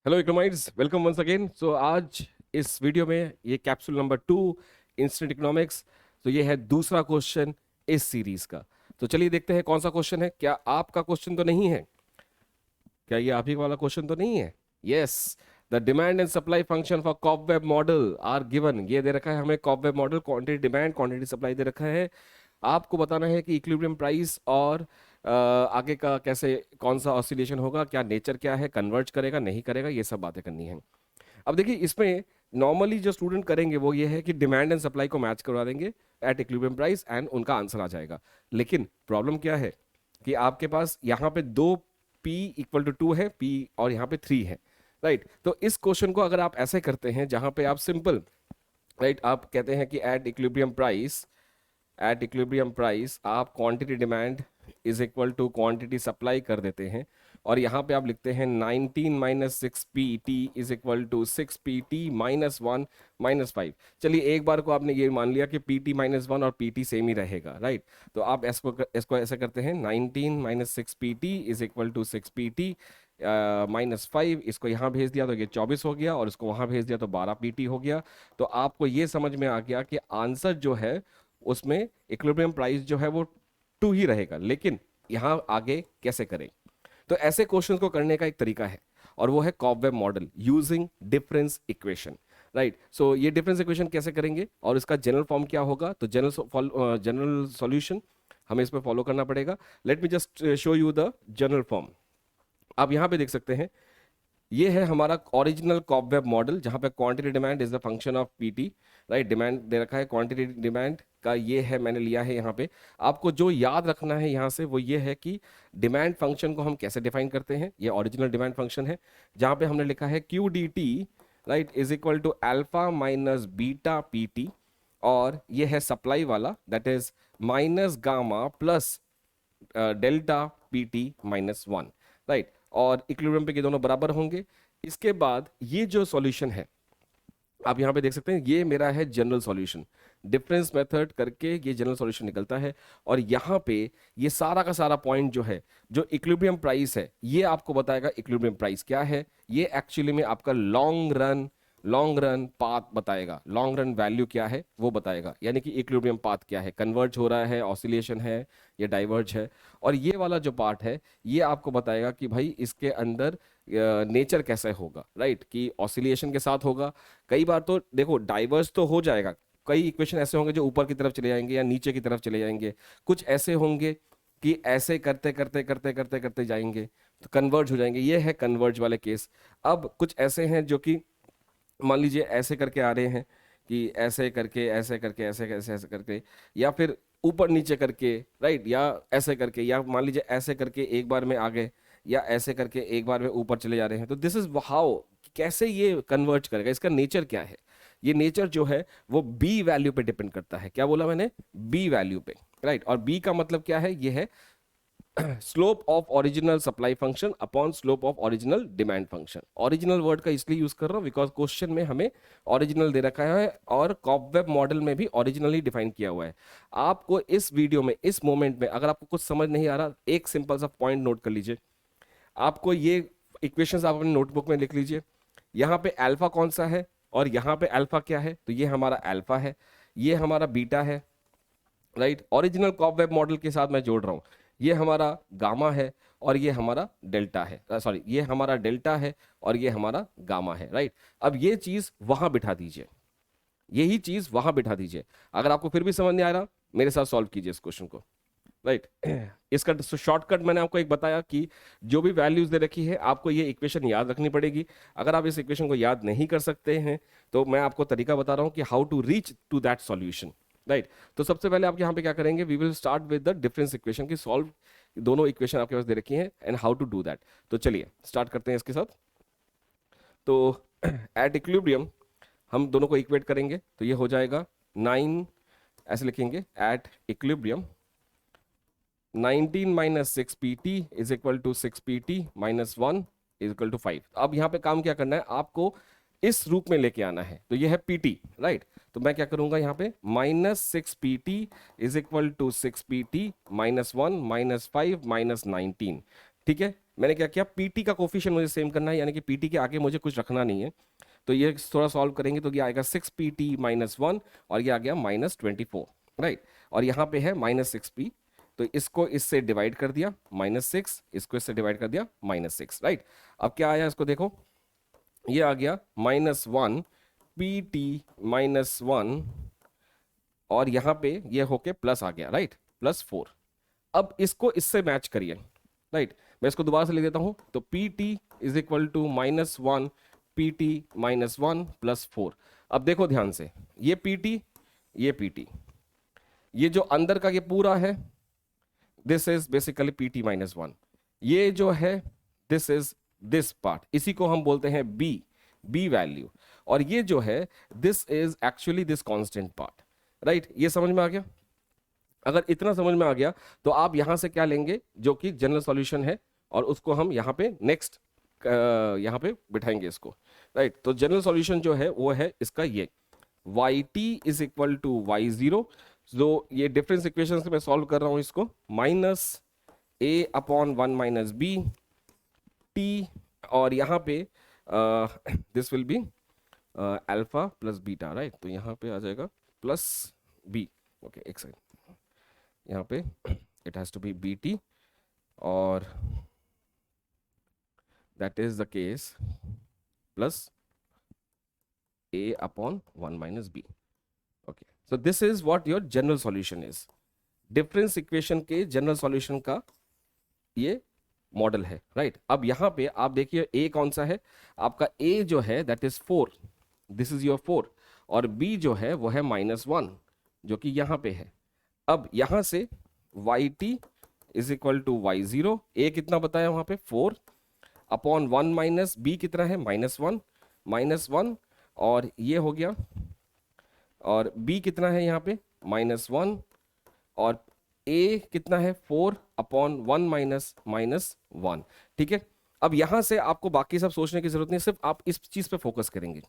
Hello economics, welcome once again. So आज इस video में ये कैप्सूल नंबर 2 इंस्टेंट इकोनॉमिक्स। तो ये है दूसरा क्वेश्चन इस सीरीज का। तो चलिए देखते हैं कौन सा क्वेश्चन है। क्या आपका क्वेश्चन तो नहीं है? क्या ये आप ही वाला क्वेश्चन तो नहीं है? Yes. The demand and supply function for cobweb model are given. ये दे रखा है हमें cobweb model, quantity demand quantity supply दे रखा है। आपको बताना है कि इक्विलिब्रियम प्राइस और आगे का कैसे, कौन सा ऑसिलेशन होगा, क्या नेचर क्या है, कन्वर्ज करेगा नहीं करेगा, ये सब बातें करनी है। अब देखिए इसमें नॉर्मली जो स्टूडेंट करेंगे वो ये है कि डिमांड एंड सप्लाई को मैच करवा देंगे एट इक्विलिब्रियम प्राइस एंड उनका आंसर आ जाएगा। लेकिन प्रॉब्लम क्या है कि आपके पास यहाँ पे दो P इक्वल टू 2 है, P और यहाँ पे 3 है। राइट, तो इस क्वेश्चन को अगर आप ऐसे करते हैं जहां पे आप सिंपल, राइट, आप कहते हैं कि एट इक्विलिब्रियम प्राइस आप quantity demand is equal to quantity supply कर देते हैं। और यहाँ पे आप लिखते हैं 19 minus 6 PT is equal to 6 PT minus 1 minus 5। चलिए एक बार को आपने ये मान लिया कि PT माइनस 1 और PT सेम ही रहेगा, राइट। तो आप इसको ऐसे करते हैं 19 minus 6 PT is equal to 6 PT minus 5। इसको यहाँ भेज दिया तो ये 24 हो गया, और इसको वहां भेज दिया तो 12 PT हो गया। तो आपको ये समझ में आ गया कि आंसर जो है उसमें इक्विलिब्रियम प्राइस जो है वो 2 ही रहेगा। लेकिन यहां आगे कैसे करें? तो ऐसे क्वेश्चंस को करने का एक तरीका है, और वो है cobweb model using difference equation. Right, so ये डिफरेंस इक्वेशन कैसे करेंगे और इसका जनरल फॉर्म क्या होगा? तो जनरल सॉल्यूशन हमें इसमें फॉलो करना पड़ेगा। Let me just show you the general form. आप यहां पे देख सकते हैं, ये है हमारा ओरिजिनल कॉपवेब मॉडल जहां पे quantity demand is the function of PT. Right, demand दे रखा है, क्वांटिटी डिमांड का ये है, मैंने लिया है यहाँ पे। आपको जो याद रखना है यहाँ से वो ये है कि डिमांड फंक्शन को हम कैसे डिफाइन करते हैं। ये ओरिजिनल डिमांड फंक्शन है जहां पे हमने लिखा है Q D T, right, is equal to alpha minus beta PT. और ये है सप्लाई वाला, that is minus gamma plus delta PT minus 1। Right, और इक्विलिब्रियम पे ये दोनों बराबर होंगे। इसके बाद ये जो सॉल्यूशन है आप यहाँ पे देख सकते हैं, ये मेरा है जनरल सॉल्यूशन। डिफरेंस मेथड करके ये जनरल सॉल्यूशन निकलता है। और यहाँ पे ये सारा का सारा पॉइंट जो है, जो इक्विलिब्रियम प्राइस है, ये आपको बताएगा इक्विलिब्रियम प्राइस क्या है। ये एक्चुअली में आपका लॉन्ग रन पाथ बताएगा, लॉन्ग रन वैल्यू क्या है वो बताएगा, यानी कि इक्विलिब्रियम पाथ क्या है, कन्वर्ज हो रहा है, ऑसिलेशन है, या डाइवर्ज है। और ये वाला जो पार्ट है ये आपको बताएगा कि भाई इसके अंदर नेचर कैसे होगा, राइट, कि ऑसिलेशन के साथ होगा। कई बार तो देखो डाइवर्स तो हो जाएगा, कई इक्वेशन ऐसे होंगे जो ऊपर की तरफ चले जाएंगे या नीचे की तरफ चले जाएंगे। कुछ ऐसे होंगे कि ऐसे करते करते करते करते करते जाएंगे तो कन्वर्ज हो जाएंगे, ये है कन्वर्ज वाले केस। अब कुछ ऐसे हैं जो कि मान लीजिए ऐसे करके आ रहे हैं, कि ऐसे करके ऐसे करके ऐसे ऐसे ऐसे करके, या फिर ऊपर नीचे करके, राइट, या ऐसे करके, या मान लीजिए ऐसे करके एक बार में आ गए, या ऐसे करके एक बार में ऊपर चले जा रहे हैं। तो दिस इज हाउ, कैसे ये कन्वर्ज करेगा, इसका नेचर क्या है। ये नेचर जो है वो बी वैल्यू पे डिपेंड करता है। क्या बोला मैंने? बी वैल्यू पे, राइट। और बी का मतलब क्या है? ये है slope of original supply function upon slope of original demand function. Original word का इसलिए यूज कर रहा हूं बिकॉज क्वेश्चन में हमें ओरिजिनल दे रखा है, और कॉपवेब मॉडल में भी ओरिजिनली डिफाइन किया हुआ है। आपको इस वीडियो में, इस मोमेंट में अगर आपको कुछ समझ नहीं आ रहा, एक सिंपल सा पॉइंट नोट कर लीजिए। आपको ये इक्वेशंस आप अपने नोटबुक में लिख लीजिए। यहाँ पे अल्फा कौन सा है और यहाँ पे अल्फा क्या है? तो ये हमारा अल्फा है, ये हमारा बीटा है, राइट। ओरिजिनल कॉपवेब मॉडल के साथ मैं जोड़ रहा हूं, ये हमारा गामा है और ये हमारा डेल्टा है, सॉरी, ये हमारा डेल्टा है और ये हमारा गामा है, राइट। अब ये चीज वहां बिठा दीजिए, यही चीज वहां बिठा दीजिए। अगर आपको फिर भी समझ नहीं आ रहा, मेरे साथ सॉल्व कीजिए इस क्वेश्चन को, राइट। इसका शॉर्टकट मैंने आपको एक बताया कि जो भी वैल्यूज दे रखी है आपको ये इक्वेशन याद रखनी पड़ेगी। अगर आप इस इक्वेशन को याद नहीं कर सकते हैं तो मैं आपको तरीका बता रहा हूं कि how to reach to that solution, right. तो सबसे पहले आप यहाँ पे क्या करेंगे, we will start with the difference equation की सॉल्व। दोनों इक्वेशन आपके पास दे रखी हैं and how to do that. तो चलिए स्टार्ट करते हैं इसके साथ। तो एट इक्विलिब्रियम हम दोनों को इक्वेट करेंगे तो ये हो जाएगा 9, ऐसे लिखेंगे at equilibrium 19 minus 6 PT is equal to 6 PT minus 1 is equal to 5। अब यहाँ पे काम क्या करना है, आपको इस रूप में लेके आना है। तो ये है PT, राइट। तो मैं क्या करूंगा यहाँ पे, -6 PT is equal to 6 PT minus 1 minus 5 minus 19। ठीक है, मैंने क्या किया, पीटी का कोफिशिएंट मुझे सेम करना है, यानी कि पीटी के आगे मुझे कुछ रखना नहीं है। तो ये थोड़ा सॉल्व करेंगे तो ये आएगा 6pt-1 और ये आ गया -24, राइट। और यहाँ पे है -6p, तो इसको इससे डिवाइड कर दिया -6, इसको इससे डिवाइड कर दिया -6, राइट। अब क्या आया इसको देखो, ये आ गया -1 pt-1 और यहाँ पे ये होके प्लस आ गया, राइट, +4। अब इसको इससे मैच करिए, राइट। मैं इसको दोबारा से लिख देता हूं, तो pt is equal to -1 pt-1 +4। अब देखो ध्यान से, ये pt, ये pt, ये जो अंदर का ये पूरा है, दिस इज बेसिकली pt-1। ये जो है, दिस इज दिस पार्ट, इसी को हम बोलते हैं बी वैल्यू। और ये जो है, this is actually this constant part, right. ये समझ में आ गया? अगर इतना समझ में आ गया तो आप यहां से क्या लेंगे, जो कि जनरल सॉल्यूशन है, और उसको हम यहाँ पे नेक्स्ट यहाँ पे बिठाएंगे इसको, राइट। तो जनरल सॉल्यूशन जो है वो है इसका ये yt is equal to y0, जो ये डिफरेंस इक्वेशन से मैं सॉल्व कर रहा हूं इसको, -a/1 - b t, और यहाँ पे this will be alpha plus beta, right. तो यहाँ पे आ जाएगा प्लस b, ओके, एक सेकंड, यहाँ पे it has to be bt, और that is the case plus a/1 - b, okay. So this is what your general solution is. Difference equation के जनरल सॉल्यूशन का ये मॉडल है, राइट। अब यहाँ पे आप देखिए a कौन सा है आपका, a जो है that is 4, this is your 4, और b जो है वो है -1 जो कि यहाँ पे है। अब यहाँ से yt is equal to y0, a कितना बताया वहां पे 4/1 - b कितना है -1, और ये हो गया, और b कितना है यहाँ पे -1, और a कितना है 4/1 - 1, ठीक है। अब यहां से आपको बाकी सब सोचने की जरूरत नहीं, सिर्फ आप इस चीज पे फोकस करेंगे,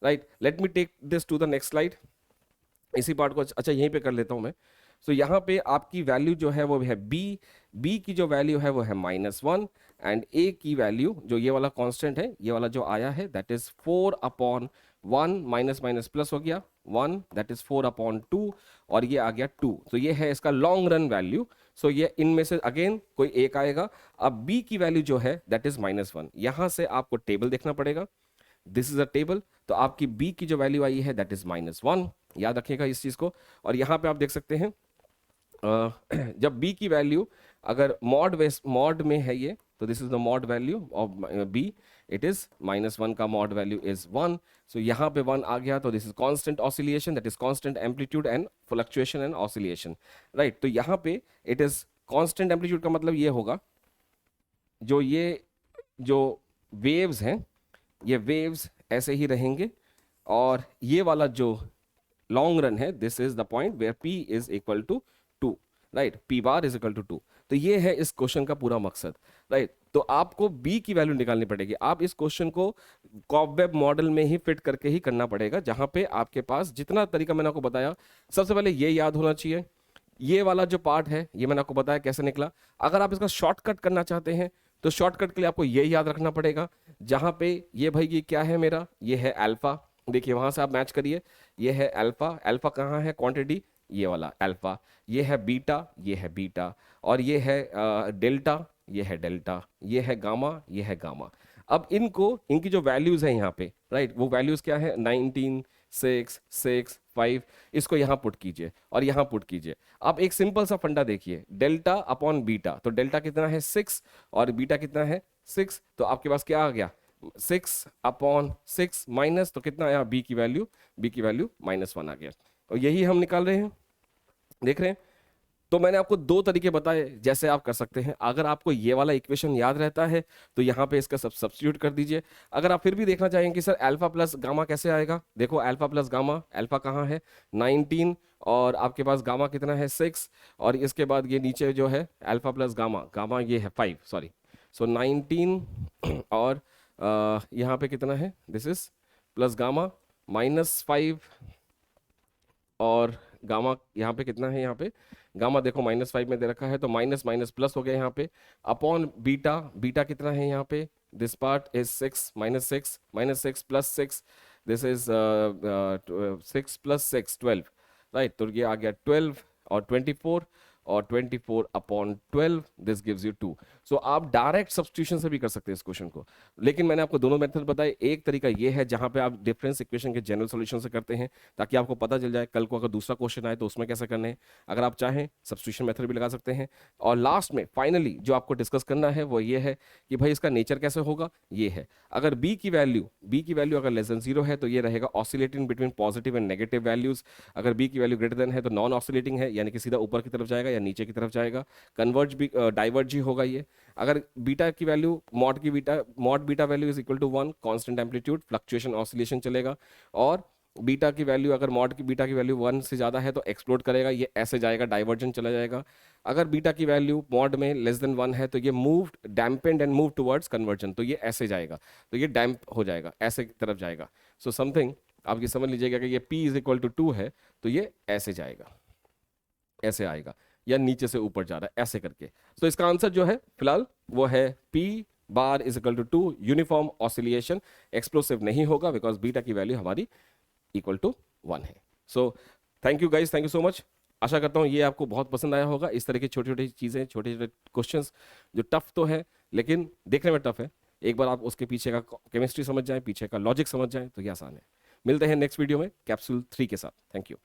right. Let me take this to the next slide. इसी पार्ट को अच्छा यहीं पे कर लेता हूं मैं। सो यहाँ पे आपकी वैल्यू जो है वो है b की जो वैल्यू है वो है -1, एंड a की वैल्यू जो ये वाला कांस्टेंट है, ये वाला जो आया है that is 4/1, minus minus plus हो गया 1, दैट इज 4/2, और ये आ गया 2। तो ये है इसका लॉन्ग रन वैल्यू। सो ये इनमें से अगेन कोई एक आएगा। अब b की वैल्यू जो है दैट इज -1, यहां से आपको टेबल देखना पड़ेगा, दिस इज अ टेबल। तो आपकी b की जो वैल्यू आई है दैट इज -1, याद रखिएगा इस चीज को। और यहाँ पे आप देख सकते हैं जब b की वैल्यू अगर मॉड में है ये, तो this is the mod value of b, it is -1 का मॉड वैल्यू इज 1। सो यहाँ पे 1 आ गया, तो this is constant oscillation, that is constant amplitude and fluctuation and oscillation, right. तो यहाँ पे इट इज कांस्टेंट एम्पलीट्यूड का मतलब ये होगा, जो वेव्स हैं, ये वेव्स ऐसे ही रहेंगे, और ये वाला जो लॉन्ग रन है, this is the point where p is equal to 2, right, p bar is equal to 2। तो ये है इस क्वेश्चन का पूरा मकसद, राइट। तो आपको b की वैल्यू निकालनी पड़ेगी। आप इस क्वेश्चन को कॉबवेब मॉडल में ही फिट करके ही करना पड़ेगा, जहां पे आपके पास जितना तरीका मैंने आपको बताया, सबसे पहले ये याद होना चाहिए। ये वाला जो पार्ट है ये मैंने आपको बताया कैसे निकला। अगर आप इसका शॉर्टकट करना चाहते हैं तो शॉर्टकट के लिए आपको ये याद रखना पड़ेगा, जहां पे ये भाई ये क्या है मेरा, ये है अल्फा, देखिए वहां से आप मैच करिए, ये है अल्फा, अल्फा कहाँ है क्वांटिटी, ये वाला अल्फा, ये है बीटा, ये है बीटा, और ये है डेल्टा, ये है डेल्टा, ये है गामा, ये है गामा। अब इनकी जो वैल्यूज है यहाँ पे, राइट, वो वैल्यूज क्या है, 19, 6, 6, 5, इसको यहाँ पुट कीजिए और यहाँ पुट कीजिए। आप एक सिंपल सा फंडा देखिए, डेल्टा अपॉन बीटा, तो डेल्टा कितना है 6 और बीटा कितना है 6, तो आपके पास क्या आ गया 6/6 माइनस, तो कितना आया b की वैल्यू -1 आ गया। और यही हम निकाल रहे हैं, देख रहे हैं। तो मैंने आपको दो तरीके बताए जैसे आप कर सकते हैं। अगर आपको ये वाला इक्वेशन याद रहता है तो यहाँ पे इसका सब्स्टिट्यूट कर दीजिए। अगर आप फिर भी देखना चाहेंगे कि सर अल्फा प्लस गामा कैसे आएगा, देखो अल्फा प्लस गामा, अल्फा कहाँ है 19, और आपके पास गामा कितना है 6, और इसके बाद ये नीचे जो है अल्फा प्लस गामा, गामा ये है 5, सॉरी। सो 19 और यहाँ पे कितना है, दिस इज प्लस गामा -5, और गामा यहाँ पे कितना है, यहाँ पे गामा देखो -5 में दे रखा है, तो माइनस माइनस प्लस हो गया यहाँ पे, अपॉन बीटा, बीटा कितना है यहाँ पे, this part is 6 -6 plus 6, this is 6 plus 6 12, right, तो ये आ गया 12 और 24 और 24 अपॉन 12, दिस गिव्स यू 2। सो आप डायरेक्ट सब्स्टिट्यूशन से भी कर सकते हैं इस क्वेश्चन को, लेकिन मैंने आपको दोनों मेथड बताए। एक तरीका ये है जहां पे आप डिफरेंस इक्वेशन के जनरल सॉल्यूशन से करते हैं, ताकि आपको पता चल जाए कल को अगर दूसरा क्वेश्चन आए तो उसमें कैसे करने हैं। अगर आप चाहें सब्स्टिट्यूशन मेथड भी लगा सकते हैं। और लास्ट में फाइनली जो आपको डिस्कस करना है वो ये है कि भाई इसका नेचर कैसे होगा, ये है अगर b की वैल्यू अगर लेस देन 0 है तो ये रहेगा oscillating between positive and negative values. अगर b की वैल्यू ग्रेटर देन है तो नॉन ऑसिलेटिंग है, यानी कि सीधा ऊपर की तरफ जाएगा या नीचे की तरफ जाएगा। कन्वर्ज भी डाइवर्ज ही होगा ये। अगर बीटा की value mod beta value is equal to 1, constant amplitude, fluctuation oscillation चलेगा। और बीटा की वैल्यू अगर बीटा की वैल्यू 1 से ज्यादा है तो एक्सप्लोड करेगा, ये ऐसे जाएगा, डाइवर्जेंट चला जाएगा। अगर बीटा की वैल्यू मॉड में लेस देन 1 है तो ये move dampened and move towards convergence, तो ये ऐसे जाएगा, तो ये डैम्प हो जाएगा, ऐसे की तरफ जाएगा। सो समथिंग आप ये समझ लीजिएगा कि ये p इज इक्वल टू 2 है तो ये ऐसे जाएगा, ऐसे आएगा, या नीचे से ऊपर जा रहा है ऐसे करके। तो इसका आंसर जो है फिलहाल वो है p bar is equal to 2, uniform oscillation, explosive नहीं होगा बिकॉज बीटा की वैल्यू हमारी इक्वल टू 1 है। So thank you guys, thank you so much. आशा करता हूँ ये आपको बहुत पसंद आया होगा। इस तरह की छोटी छोटी चीज़ें, छोटे छोटे क्वेश्चंस जो टफ तो है लेकिन देखने में टफ है, एक बार आप उसके पीछे का केमिस्ट्री समझ जाएं, पीछे का लॉजिक समझ जाएं तो ये आसान है। मिलते हैं नेक्स्ट वीडियो में कैप्सूल 3 के साथ। Thank you.